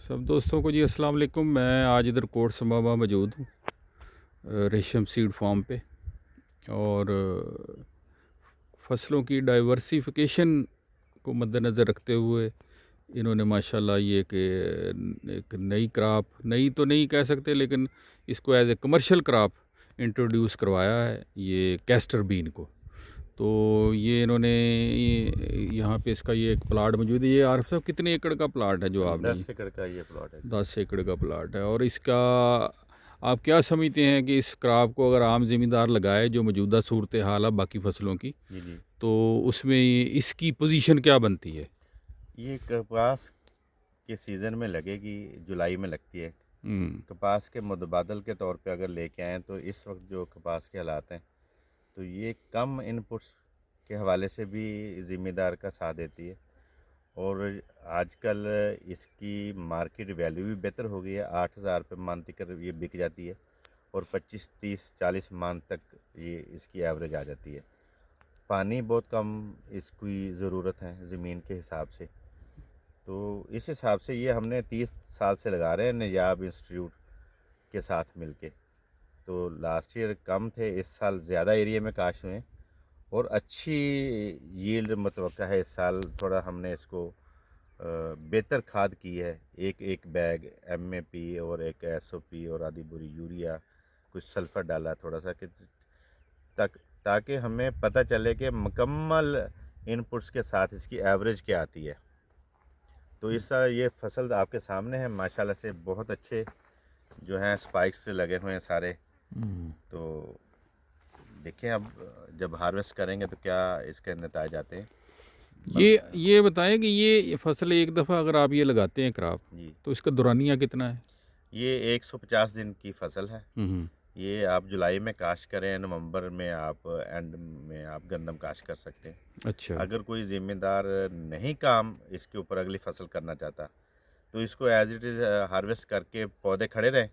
सब दोस्तों को जी अस्सलाम वालेकुम। मैं आज इधर कोट समामा मौजूद हूँ, रेशम सीड फार्म पे। और फसलों की डाइवर्सिफिकेशन को मद्देनज़र रखते हुए इन्होंने माशाल्लाह ये कि एक नई क्रॉप, नई तो नहीं कह सकते लेकिन इसको as a commercial crop introduce करवाया है, ये कैस्टर बीन को। तो ये इन्होंने यहाँ पे इसका ये एक प्लाट मौजूद है। ये आरिफ साहब कितने एकड़ का प्लाट है जो आपने? 10 एकड़ का ये प्लॉट है। 10 एकड़ का प्लाट है। और इसका आप क्या समझते हैं कि इस क्रॉप को अगर आम ज़मींदार लगाए, जो मौजूदा सूरत हाल है बाकी फसलों की, जी जी। तो उसमें इसकी पोजीशन क्या बनती है? ये कपास के सीज़न में लगेगी, जुलाई में लगती है। कपास के मुतबादल के तौर पे अगर लेके आएँ तो इस वक्त जो कपास के हालात हैं, तो ये कम इनपुट्स के हवाले से भी ज़िम्मेदार का साथ देती है। और आजकल इसकी मार्केट वैल्यू भी बेहतर हो गई है। 8,000 रुपये मान तक ये बिक जाती है और 25, 30, 40 मान तक ये इसकी एवरेज आ जाती है। पानी बहुत कम इसकी ज़रूरत है ज़मीन के हिसाब से। तो इस हिसाब से ये हमने 30 साल से लगा रहे हैं नयाब इंस्टीट्यूट के साथ मिलके। तो लास्ट ईयर कम थे, इस साल ज़्यादा एरिया में काश हुए और अच्छी यील्ड मुतवक्का है। इस साल थोड़ा हमने इसको बेहतर खाद की है। एक एक बैग MAP और एक SOP और आधी बोरी यूरिया, कुछ सल्फ़र डाला थोड़ा सा कि ताकि हमें पता चले कि मुकम्मल इनपुट्स के साथ इसकी एवरेज क्या आती है। तो इस साल ये फसल आपके सामने है माशाल्लाह से, बहुत अच्छे जो हैं स्पाइक्स लगे हुए हैं सारे। तो देखें अब जब हार्वेस्ट करेंगे तो क्या इसके नतीजे आते हैं। ये बताएं कि ये फसल एक दफ़ा अगर आप ये लगाते हैं क्रॉप, जी, तो इसका दुरानिया कितना है? ये 150 दिन की फसल है। हम्म। ये आप जुलाई में काश्त करें, नवंबर में आप एंड में आप गंदम काश्त कर सकते हैं। अच्छा। अगर कोई ज़िम्मेदार नहीं काम इसके ऊपर अगली फसल करना चाहता, तो इसको एज इट इज़ हार्वेस्ट करके पौधे खड़े रहें।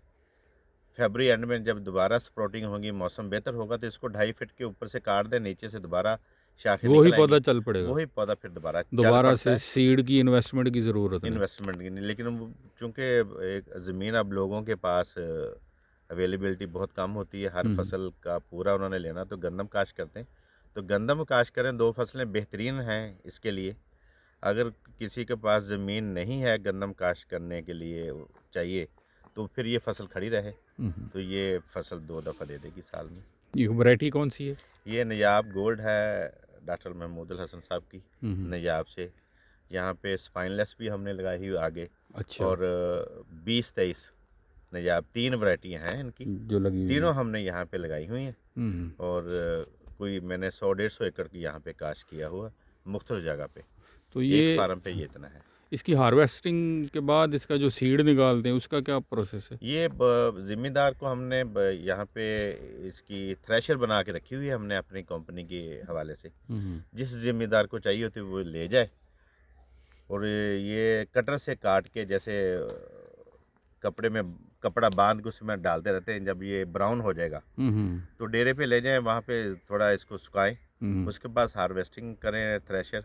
फरवरी एंड में जब दोबारा स्प्राउटिंग होगी, मौसम बेहतर होगा, तो इसको 2.5 फीट के ऊपर से काट दें, नीचे से दोबारा शाखें वो ही निकल पौधा आएंगी। चल पड़ेगा। वही पौधा फिर दोबारा चल दोबारा पड़ता से है। सीड की इन्वेस्टमेंट की ज़रूरत नहीं। इन्वेस्टमेंट की नहीं, लेकिन चूँकि एक ज़मीन अब लोगों के पास अवेलेबिलिटी बहुत कम होती है, हर फसल का पूरा उन्होंने लेना, तो गंदम काश्त करते हैं। तो गंदम काश्त करें, 2 फसलें बेहतरीन हैं इसके लिए। अगर किसी के पास ज़मीन नहीं है गंदम काश्त करने के लिए चाहिए, तो फिर ये फसल खड़ी रहे, तो ये फसल 2 दफ़ा दे देगी साल में। ये वैरायटी कौन सी है? ये नयाब गोल्ड है, डॉक्टर महमूद हसन साहब की नयाब से। यहाँ पे स्पाइनलेस भी हमने लगाई हुई आगे। अच्छा। और 20-23 नयाब 3 वैरायटियाँ हैं इनकी, जो लगी हुई तीनों है। हमने यहाँ पे लगाई हुई हैं। और कोई मैंने 100-150 एकड़ की यहाँ पे काश्त किया हुआ मुख्तलिफ जगह पे। तो एक ये फार्म पे ये इतना है। इसकी हार्वेस्टिंग के बाद इसका जो सीड निकालते हैं उसका क्या प्रोसेस है? ये ज़िम्मेदार को हमने यहाँ पे इसकी थ्रेशर बना के रखी हुई है हमने अपनी कंपनी के हवाले से। जिस ज़िम्मेदार को चाहिए होती है वो ले जाए, और ये कटर से काट के, जैसे कपड़े में कपड़ा बांध के उसमें डालते रहते हैं। जब ये ब्राउन हो जाएगा तो डेरे पे ले जाएं, वहाँ पे थोड़ा इसको सुखाएं, उसके बाद हार्वेस्टिंग करें थ्रेशर।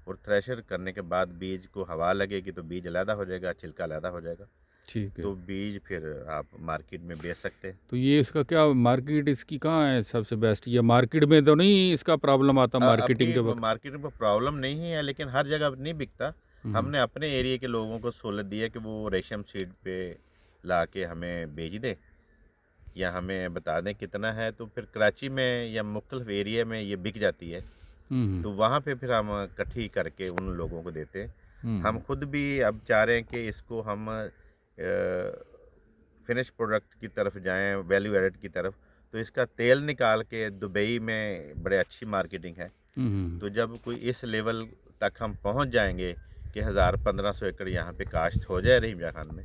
और थ्रेशर करने के बाद बीज को हवा लगेगी तो बीज अलहदा हो जाएगा, छिलका अलहदा हो जाएगा, ठीक है। तो बीज फिर आप मार्केट में बेच सकते हैं। तो ये इसका क्या मार्केट इसकी कहाँ है सबसे बेस्ट? या मार्केट में तो नहीं इसका प्रॉब्लम आता मार्केटिंग अभी के वक्त? मार्केट में प्रॉब्लम नहीं है, लेकिन हर जगह नहीं बिकता। हमने अपने एरिया के लोगों को सहूलत दी है कि वो रेशम सीड पे ला के हमें भेज दें या हमें बता दें कितना है, तो फिर कराची में या मुख्तलिफ एरिया में ये बिक जाती है। तो वहाँ पे फिर हम इकट्ठी करके उन लोगों को देते हैं। हम खुद भी अब चाह रहे हैं कि इसको हम फिनिश प्रोडक्ट की तरफ जाएं, वैल्यू एडेड की तरफ। तो इसका तेल निकाल के दुबई में बड़े अच्छी मार्केटिंग है। तो जब कोई इस लेवल तक हम पहुंच जाएंगे कि 1000-1500 एकड़ यहाँ पे काश्त हो जाए रहीम खान में,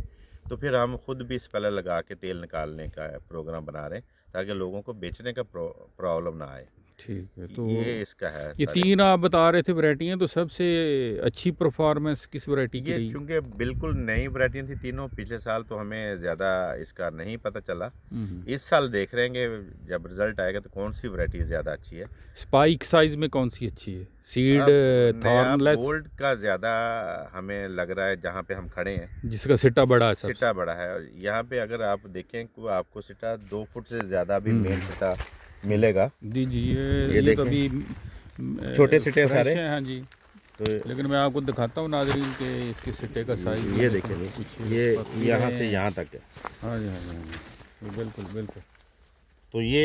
तो फिर हम खुद भी स्पेलर लगा के तेल निकालने का प्रोग्राम बना रहे हैं, ताकि लोगों को बेचने का प्रॉब्लम ना आए। ठीक है। तो ये इसका है ये सारे। 3 आप बता रहे थे वैरायटियाँ, तो सबसे अच्छी परफॉर्मेंस किस वैरायटी की ये रही? चूंकि बिल्कुल नई वैरायटी थी तीनों, पिछले साल तो हमें ज़्यादा इसका नहीं पता चला। इस साल देख रहे हैं जब रिजल्ट आएगा तो कौन सी वैरायटी ज़्यादा अच्छी है। स्पाइक साइज में कौन सी अच्छी है? सीड, अब नया थॉर्नलेस, गोल्ड का ज़्यादा हमें लग रहा है जहाँ पे हम खड़े हैं। जिसका सिट्टा बड़ा है सबसे? सिटा बड़ा है यहाँ पे, अगर आप देखें तो आपको सिटा 2 फुट से ज़्यादा भी मेन सिटा मिलेगा। दीजिए, ये ये तो देखें, अभी छोटे सिटे फ्रेश सारे। हैं। हाँ जी। तो लेकिन मैं आपको दिखाता हूँ नाजरीन के इसके सिट्टे का साइज। ये देखिए, ये यहाँ से यहाँ तक है। हाँ जी, हाँ जी, हाँ जी, ये बिल्कुल बिल्कुल। तो ये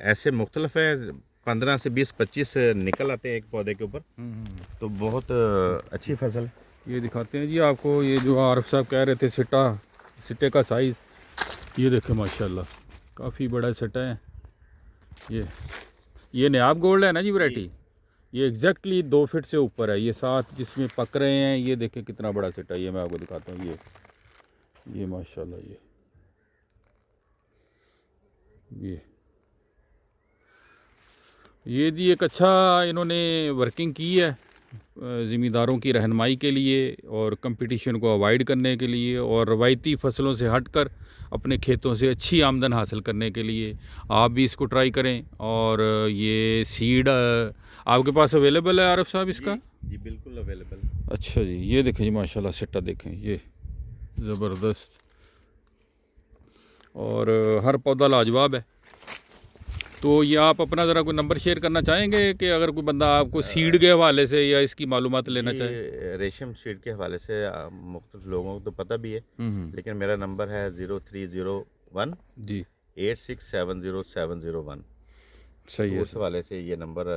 ऐसे मुख्तलिफ है, 15 से 20-25 निकल आते हैं एक पौधे के ऊपर। तो बहुत अच्छी फसल है। ये दिखाते हैं जी आपको, ये जो आरिफ साहब कह रहे थे सिट्टे का साइज़, ये देखें माशाल्लाह काफ़ी बड़ा सिट्टा है। ये नायाब गोल्ड है ना जी वैरायटी? ये एग्जैक्टली 2 फीट से ऊपर है। ये 7 जिसमें पक रहे हैं, ये देखें कितना बड़ा सिट्टा है। ये मैं आपको दिखाता हूँ, ये माशाल्लाह, ये जी एक अच्छा इन्होंने वर्किंग की है ज़मींदारों की रहनुमाई के लिए और कंपटीशन को अवॉइड करने के लिए और रवायती फ़सलों से हटकर अपने खेतों से अच्छी आमदन हासिल करने के लिए। आप भी इसको ट्राई करें। और ये सीड आपके पास अवेलेबल है आरिफ साहब इसका? जी बिल्कुल अवेलेबल। अच्छा जी, ये देखें जी माशाल्लाह सिट्टा देखें, ये ज़बरदस्त। और हर पौधा लाजवाब है। तो ये आप अपना ज़रा कोई नंबर शेयर करना चाहेंगे कि अगर कोई बंदा आपको सीड के हवाले से या इसकी मालूमात लेना चाहे? रेशम सीड के हवाले से मुख्तलिफ लोगों को तो पता भी है, लेकिन मेरा नंबर है 0301 जी 8670 सही है। उस हवाले से ये नंबर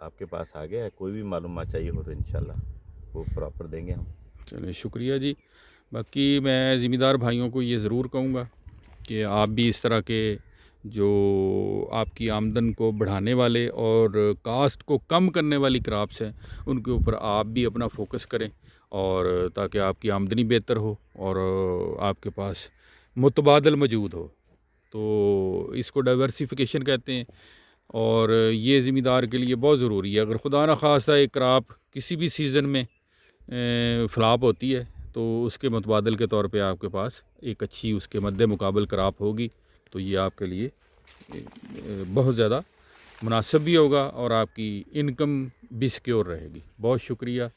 आपके पास आ गया है। कोई भी मालूमात चाहिए हो तो इंशाल्लाह वो प्रॉपर देंगे हम। चलिए शुक्रिया जी। बाकी मैं ज़िम्मेदार भाइयों को ये ज़रूर कहूँगा कि आप भी इस तरह के जो आपकी आमदन को बढ़ाने वाले और कास्ट को कम करने वाली क्रॉप्स हैं, उनके ऊपर आप भी अपना फोकस करें, और ताकि आपकी आमदनी बेहतर हो और आपके पास मुतबादल मौजूद हो। तो इसको डाइवर्सिफिकेशन कहते हैं, और ये ज़िम्मेदार के लिए बहुत ज़रूरी है। अगर खुदा न खास्ता एक क्रॉप किसी भी सीज़न में फ्लॉप होती है तो उसके मुतबादल के तौर पे आपके पास एक अच्छी उसके मद्दे मुकाबल क्रॉप होगी, तो ये आपके लिए बहुत ज़्यादा मुनासिब भी होगा और आपकी इनकम भी सिक्योर रहेगी। बहुत शुक्रिया।